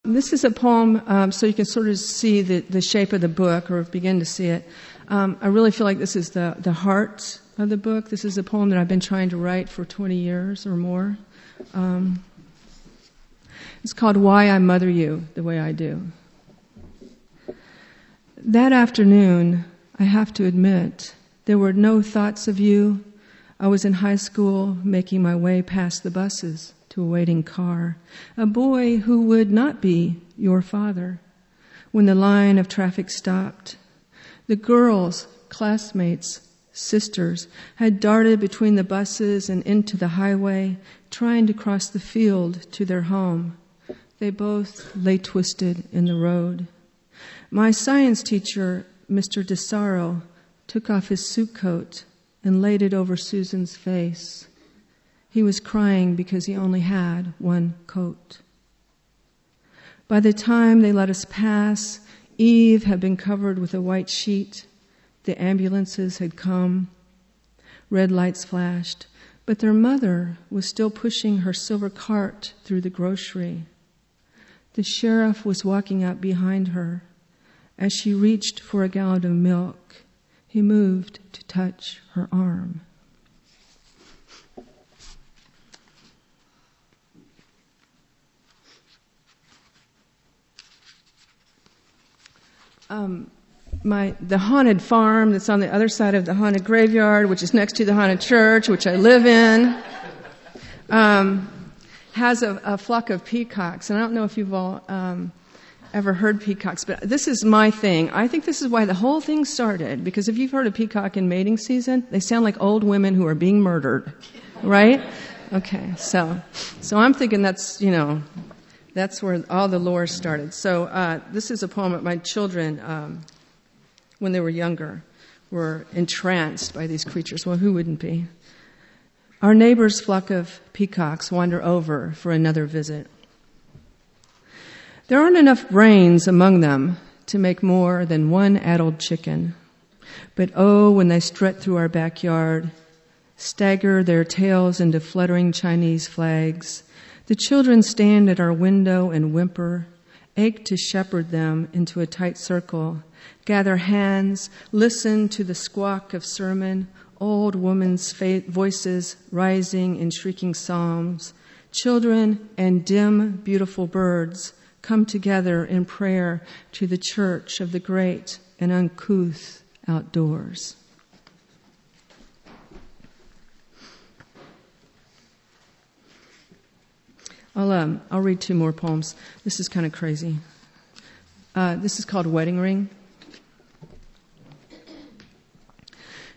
This is a poem, so you can sort of see the shape of the book, or begin to see it. I really feel like this is the heart of the book. This is a poem that I've been trying to write for 20 years or more. It's called Why I Mother You the Way I Do. That afternoon, I have to admit, there were no thoughts of you. I was in high school, making my way past the buses to a waiting car, a boy who would not be your father. When the line of traffic stopped, the girls, classmates, sisters, had darted between the buses and into the highway, trying to cross the field to their home. They both lay twisted in the road. My science teacher, Mr. DeSaro, took off his suit coat and laid it over Susan's face. He was crying because he only had one coat. By the time they let us pass, Eve had been covered with a white sheet. The ambulances had come. Red lights flashed, but their mother was still pushing her silver cart through the grocery. The sheriff was walking out behind her. As she reached for a gallon of milk, he moved to touch her arm. The haunted farm that's on the other side of the haunted graveyard, which is next to the haunted church, which I live in, has a flock of peacocks. And I don't know if you've all ever heard peacocks, but this is my thing. I think this is why the whole thing started, because if you've heard a peacock in mating season, they sound like old women who are being murdered, right? Okay, so I'm thinking that's where all the lore started. So this is a poem that my children, when they were younger, were entranced by these creatures. Well, who wouldn't be? Our neighbor's flock of peacocks wander over for another visit. There aren't enough brains among them to make more than one addled chicken. But oh, when they strut through our backyard, stagger their tails into fluttering Chinese flags, the children stand at our window and whimper, ache to shepherd them into a tight circle, gather hands, listen to the squawk of sermon, old women's voices rising in shrieking psalms. Children and dim, beautiful birds come together in prayer to the church of the great and uncouth outdoors. I'll read two more poems. This is kind of crazy. This is called Wedding Ring.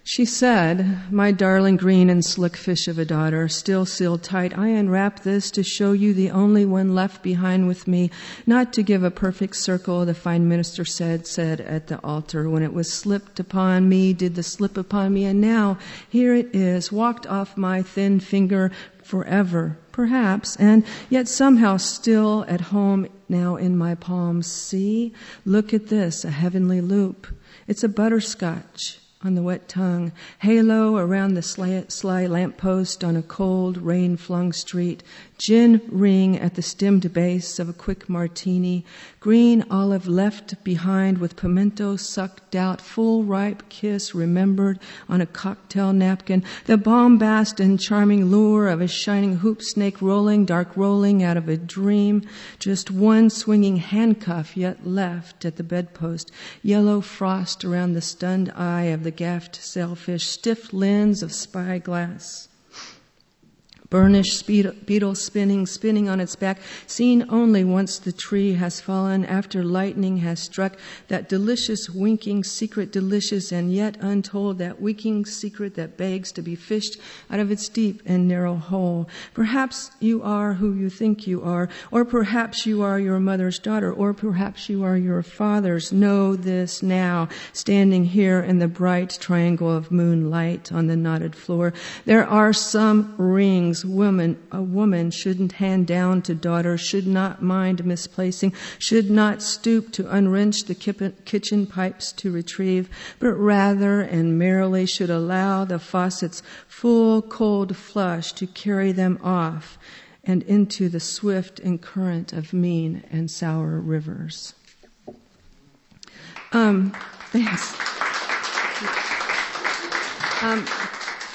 She said, "My darling green and slick fish of a daughter, still sealed tight, I unwrap this to show you the only one left behind with me, not to give a perfect circle, the fine minister said at the altar. When it was slipped upon me, did the slip upon me, and now here it is, walked off my thin finger forever, perhaps, and yet somehow still at home now in my palms. See, look at this, a heavenly loop. It's a butterscotch on the wet tongue, halo around the sly lamppost on a cold, rain-flung street, gin ring at the stemmed base of a quick martini, green olive left behind with pimento sucked out, full ripe kiss remembered on a cocktail napkin, the bombast and charming lure of a shining hoop snake dark rolling out of a dream, just one swinging handcuff yet left at the bedpost, yellow frost around the stunned eye of the gaffed sailfish, stiff lens of spyglass. Burnished beetle spinning on its back, seen only once the tree has fallen, after lightning has struck, that delicious winking secret, delicious and yet untold, that winking secret that begs to be fished out of its deep and narrow hole. Perhaps you are who you think you are, or perhaps you are your mother's daughter, or perhaps you are your father's. Know this now, standing here in the bright triangle of moonlight on the knotted floor. There are some rings a woman shouldn't hand down to daughter, should not mind misplacing, should not stoop to unwrench the kitchen pipes to retrieve, but rather and merrily should allow the faucet's full cold flush to carry them off and into the swift and current of mean and sour rivers. Thanks.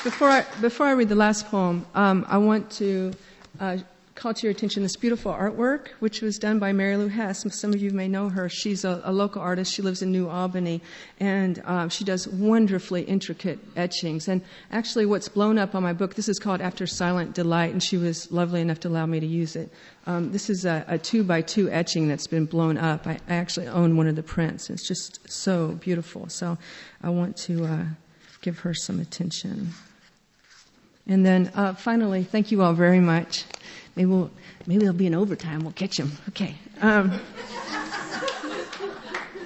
Before I read the last poem, I want to call to your attention this beautiful artwork, which was done by Mary Lou Hess. Some of you may know her. She's a local artist. She lives in New Albany, and she does wonderfully intricate etchings. And actually, what's blown up on my book, this is called After Silent Delight, and she was lovely enough to allow me to use it. This is a 2x2 etching that's been blown up. I actually own one of the prints. It's just so beautiful. So I want to give her some attention. And then finally, thank you all very much. Maybe there'll be an overtime. We'll catch them. Okay. I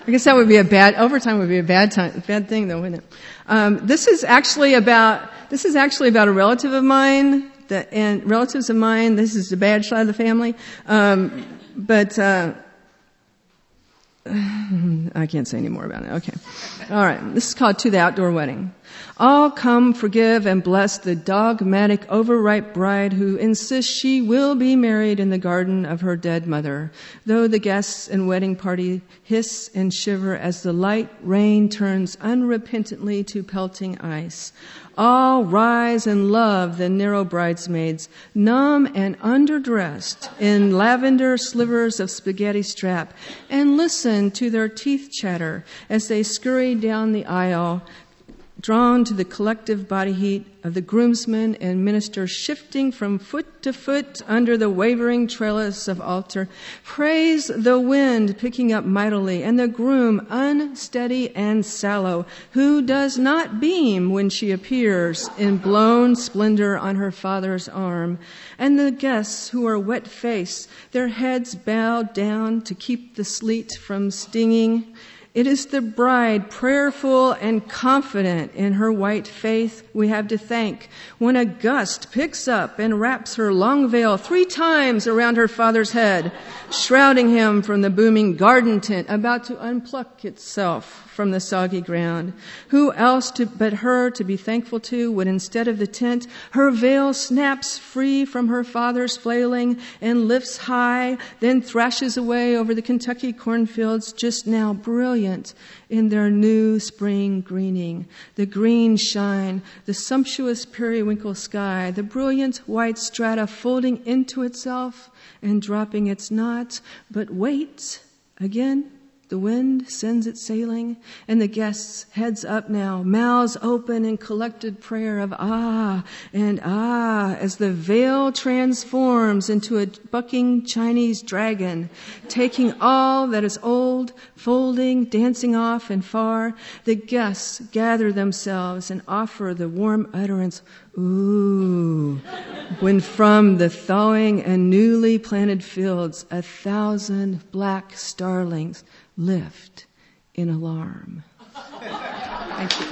guess that would be overtime would be a bad thing though, wouldn't it? This is actually about a relative of mine, and relatives of mine. This is the bad side of the family. But I can't say any more about it. Okay. All right. This is called To the Outdoor Wedding. All come, forgive, and bless the dogmatic, overripe bride who insists she will be married in the garden of her dead mother, though the guests and wedding party hiss and shiver as the light rain turns unrepentantly to pelting ice. All rise and love the narrow bridesmaids, numb and underdressed in lavender slivers of spaghetti strap, and listen to their teeth chatter as they scurry down the aisle, drawn to the collective body heat of the groomsmen and ministers shifting from foot to foot under the wavering trellis of altar. Praise the wind picking up mightily, and the groom unsteady and sallow, who does not beam when she appears in blown splendor on her father's arm. And the guests who are wet-faced, their heads bowed down to keep the sleet from stinging. It is the bride, prayerful and confident in her white faith, we have to thank when a gust picks up and wraps her long veil 3 times around her father's head, shrouding him from the booming garden tent about to unpluck itself from the soggy ground. Who else but her to be thankful to when instead of the tent, her veil snaps free from her father's flailing and lifts high, then thrashes away over the Kentucky cornfields, just now brilliant in their new spring greening. The green shine, the sumptuous periwinkle sky, the brilliant white strata folding into itself and dropping its knots. But wait, again, the wind sends it sailing, and the guests, heads up now, mouths open in collected prayer of ah and ah, as the veil transforms into a bucking Chinese dragon, taking all that is old, folding, dancing off and far. The guests gather themselves and offer the warm utterance, ooh, when from the thawing and newly planted fields 1,000 black starlings lift in alarm. Thank you.